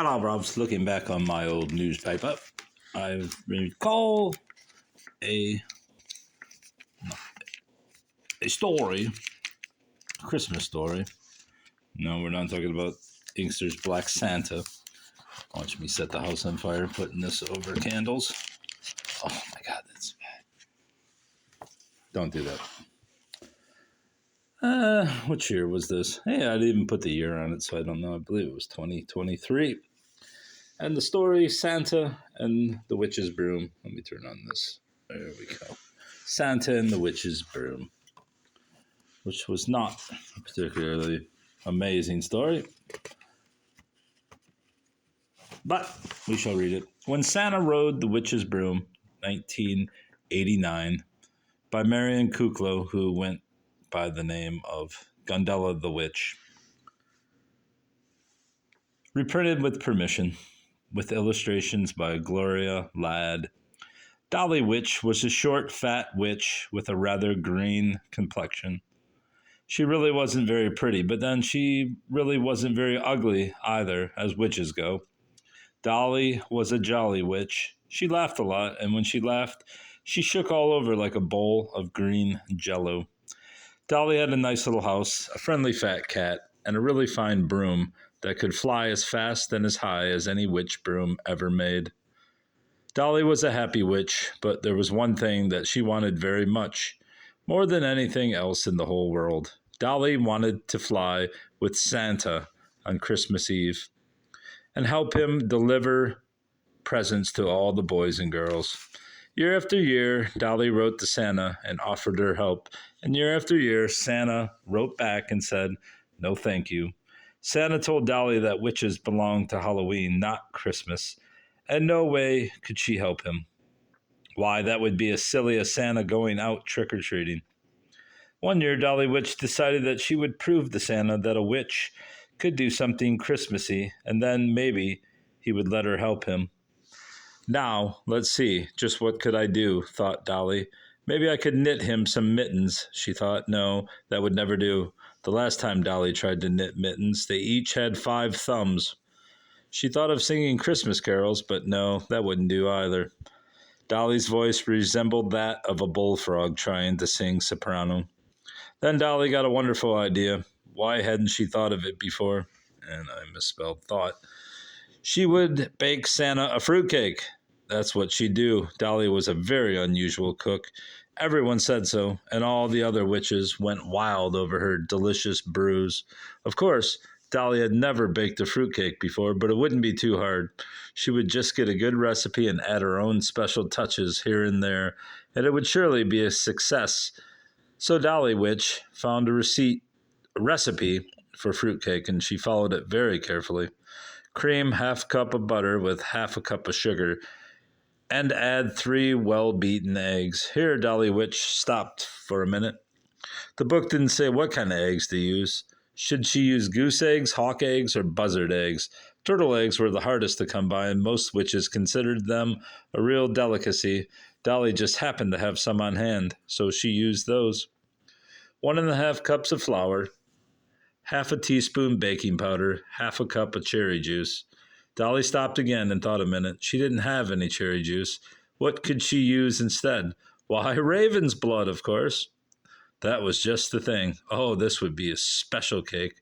Hello, Robs. Looking back on my old newspaper, I recall a story, a Christmas story. No, we're not talking about Inkster's Black Santa. Watch me set the house on fire putting this over candles. Oh my God, that's bad. Don't do that. Which year was this? Hey, I didn't even put the year on it, so I don't know. I believe it was 2023. And the story, Santa and the Witch's Broom. Let me turn on this. There we go. Santa and the Witch's Broom, which was not a particularly amazing story. But we shall read it. When Santa Rode the Witch's Broom, 1989, by Marion Kuclo, who went by the name of Gundella the Witch. Reprinted with permission, with illustrations by Gloria Ladd. Dolly Witch was a short, fat witch with a rather green complexion. She really wasn't very pretty, but then she really wasn't very ugly either, as witches go. Dolly was a jolly witch. She laughed a lot, and when she laughed, she shook all over like a bowl of green jello. Dolly had a nice little house, a friendly fat cat, and a really fine broom that could fly as fast and as high as any witch broom ever made. Dolly was a happy witch, but there was one thing that she wanted very much, more than anything else in the whole world. Dolly wanted to fly with Santa on Christmas Eve and help him deliver presents to all the boys and girls. Year after year, Dolly wrote to Santa and offered her help, and year after year, Santa wrote back and said, "No, thank you." Santa told Dolly that witches belonged to Halloween, not Christmas, and no way could she help him. Why, that would be as silly as Santa going out trick-or-treating. One year, Dolly Witch decided that she would prove to Santa that a witch could do something Christmassy, and then maybe he would let her help him. Now, let's see, just what could I do, thought Dolly. Maybe I could knit him some mittens, she thought. No, that would never do. The last time Dolly tried to knit mittens, they each had 5 thumbs. She thought of singing Christmas carols, but no, that wouldn't do either. Dolly's voice resembled that of a bullfrog trying to sing soprano. Then Dolly got a wonderful idea. Why hadn't she thought of it before? And I misspelled thought. She would bake Santa a fruitcake. That's what she'd do. Dolly was a very unusual cook. Everyone said so, and all the other witches went wild over her delicious brews. Of course, Dolly had never baked a fruitcake before, but it wouldn't be too hard. She would just get a good recipe and add her own special touches here and there, and it would surely be a success. So Dolly Witch found a recipe for fruitcake, and she followed it very carefully. Cream half cup of butter with half a cup of sugar, and add 3 well-beaten eggs. Here, Dolly Witch stopped for a minute. The book didn't say what kind of eggs to use. Should she use goose eggs, hawk eggs, or buzzard eggs? Turtle eggs were the hardest to come by, and most witches considered them a real delicacy. Dolly just happened to have some on hand, so she used those. 1½ cups of flour, half a teaspoon baking powder, half a cup of cherry juice. Dolly stopped again and thought a minute. She didn't have any cherry juice. What could she use instead? Why, raven's blood, of course. That was just the thing. Oh, this would be a special cake.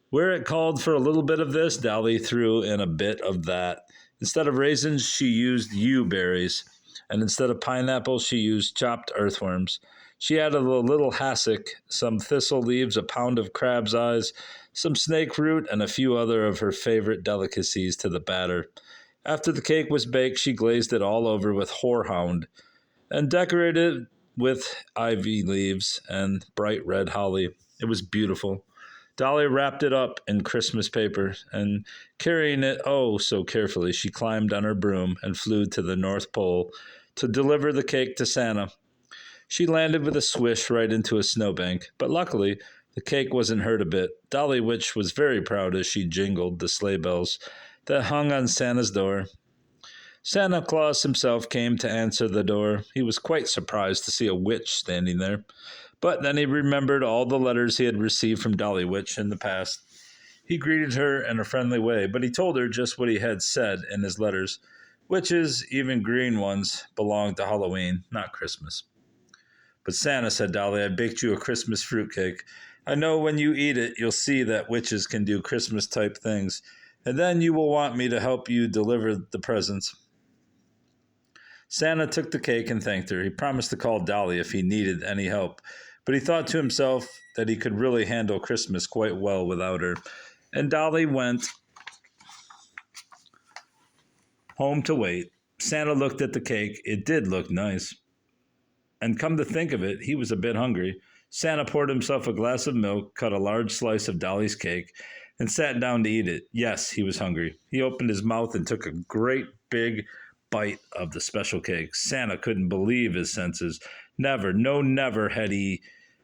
Where it called for a little bit of this, Dolly threw in a bit of that. Instead of raisins, she used yew berries, and instead of pineapple, she used chopped earthworms. She added a little hassock, some thistle leaves, a pound of crab's eyes, some snake root, and a few other of her favorite delicacies to the batter. After the cake was baked, she glazed it all over with horehound and decorated it with ivy leaves and bright red holly. It was beautiful. Dolly wrapped it up in Christmas paper, and carrying it oh so carefully, she climbed on her broom and flew to the North Pole to deliver the cake to Santa. She landed with a swish right into a snowbank, but luckily the cake wasn't hurt a bit. Dolly Witch was very proud as she jingled the sleigh bells that hung on Santa's door. Santa Claus himself came to answer the door. He was quite surprised to see a witch standing there, but then he remembered all the letters he had received from Dolly Witch in the past. He greeted her in a friendly way, but he told her just what he had said in his letters. Witches, even green ones, belong to Halloween, not Christmas. But Santa, said Dolly, I baked you a Christmas fruitcake. I know when you eat it, you'll see that witches can do Christmas type things, and then you will want me to help you deliver the presents. Santa took the cake and thanked her. He promised to call Dolly if he needed any help, but he thought to himself that he could really handle Christmas quite well without her. And Dolly went home to wait. Santa looked at the cake. It did look nice. And come to think of it, he was a bit hungry. Santa poured himself a glass of milk, cut a large slice of Dolly's cake, and sat down to eat it. Yes, he was hungry. He opened his mouth and took a great big bite of the special cake. Santa couldn't believe his senses. Never, no, never had he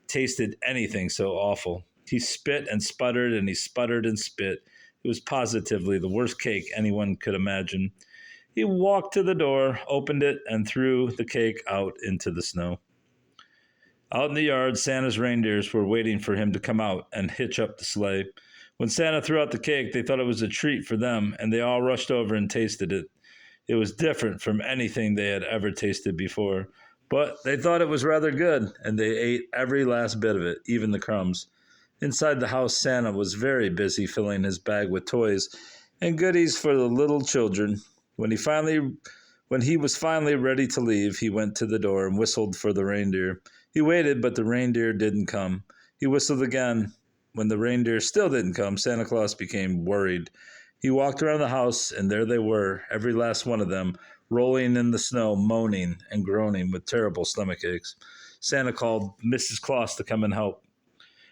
tasted anything so awful. He spit and sputtered, and he sputtered and spit. It was positively the worst cake anyone could imagine. He walked to the door, opened it, and threw the cake out into the snow. Out in the yard, Santa's reindeers were waiting for him to come out and hitch up the sleigh. When Santa threw out the cake, they thought it was a treat for them, and they all rushed over and tasted it. It was different from anything they had ever tasted before, but they thought it was rather good, and they ate every last bit of it, even the crumbs. Inside the house, Santa was very busy filling his bag with toys and goodies for the little children. When he was finally ready to leave, he went to the door and whistled for the reindeer. He waited, but the reindeer didn't come. He whistled again. When the reindeer still didn't come, Santa Claus became worried. He walked around the house, and there they were, every last one of them, rolling in the snow, moaning and groaning with terrible stomach aches. Santa called Mrs. Claus to come and help.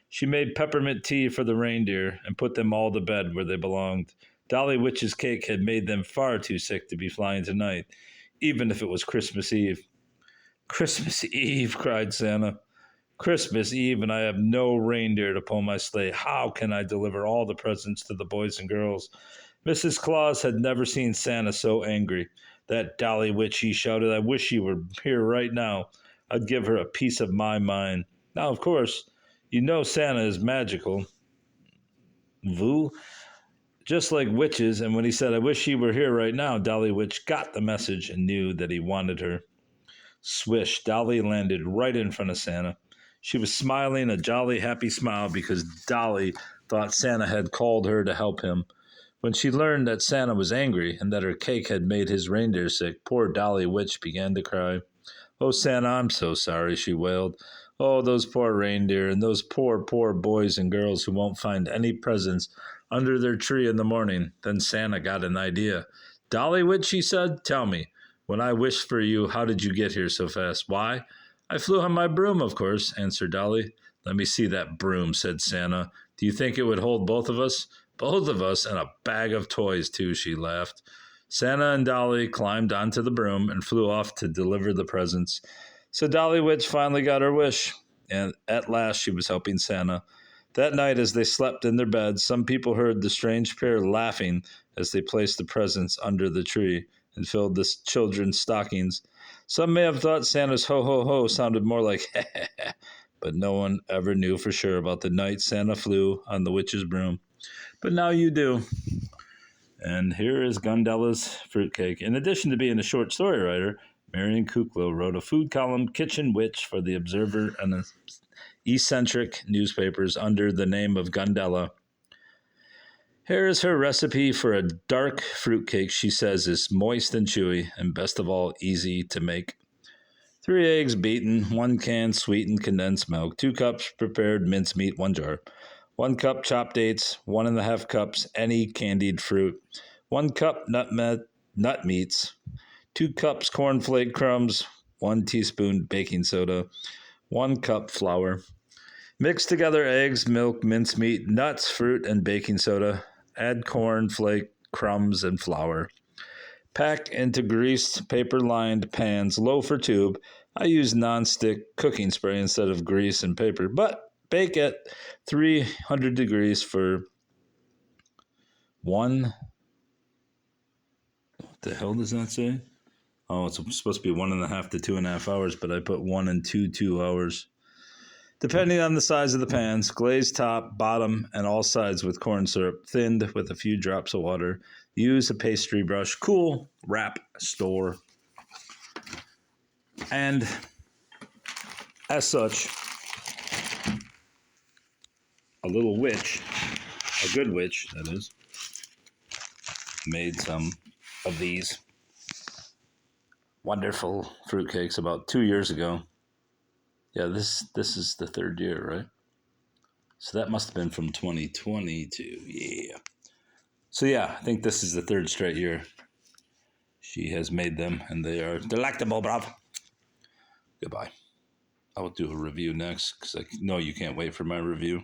She made peppermint tea for the reindeer and put them all to bed where they belonged. Dolly Witch's cake had made them far too sick to be flying tonight, even if it was Christmas Eve. Christmas Eve, cried Santa. Christmas Eve, and I have no reindeer to pull my sleigh. How can I deliver all the presents to the boys and girls? Mrs. Claus had never seen Santa so angry. That Dolly Witch, he shouted, I wish you were here right now. I'd give her a piece of my mind. Now, of course, you know Santa is magical. Voo? Just like witches, and when he said, I wish he were here right now, Dolly Witch got the message and knew that he wanted her. Swish, Dolly landed right in front of Santa. She was smiling a jolly, happy smile because Dolly thought Santa had called her to help him. When she learned that Santa was angry and that her cake had made his reindeer sick, poor Dolly Witch began to cry. Oh, Santa, I'm so sorry, she wailed. Oh, those poor reindeer and those poor, poor boys and girls who won't find any presents under their tree in the morning. Then Santa got an idea. Dolly Witch, she said, tell me, when I wished for you, how did you get here so fast? Why? I flew on my broom, of course, answered Dolly. Let me see that broom, said Santa. Do you think it would hold both of us? Both of us and a bag of toys, too, she laughed. Santa and Dolly climbed onto the broom and flew off to deliver the presents. So Dolly Witch finally got her wish, and at last she was helping Santa. That night, as they slept in their beds, some people heard the strange pair laughing as they placed the presents under the tree and filled the children's stockings. Some may have thought Santa's ho-ho-ho sounded more like ha-ha-ha, but no one ever knew for sure about the night Santa flew on the witch's broom. But now you do. And here is Gundella's fruitcake. In addition to being a short story writer, Marion Kuclo wrote a food column, Kitchen Witch, for The Observer and eccentric newspapers under the name of Gundella. Here is her recipe for a dark fruitcake she says is moist and chewy, and best of all, easy to make. 3 eggs beaten, 1 can sweetened condensed milk, 2 cups prepared mincemeat, 1 jar, 1 cup chopped dates, 1½ cups any candied fruit, 1 cup nut meats, 2 cups cornflake crumbs, 1 teaspoon baking soda, 1 cup flour. Mix together eggs, milk, mincemeat, nuts, fruit, and baking soda. Add cornflake crumbs and flour. Pack into greased, paper-lined pans, loaf or tube. I use non-stick cooking spray instead of grease and paper, but bake at 300 degrees for what the hell does that say? Oh, it's supposed to be 1.5 to 2.5 hours, but I put 1 and 2 hours. Depending on the size of the pans, glaze top, bottom, and all sides with corn syrup, thinned with a few drops of water. Use a pastry brush. Cool, wrap, store. And as such, a little witch, a good witch, that is, made some of these wonderful fruitcakes about 2 years ago. Yeah, this is the third year, right? So that must have been from 2022. Yeah. So yeah, I think this is the third straight year she has made them, and they are delectable, bruv. Goodbye. I will do a review next because I know you can't wait for my review.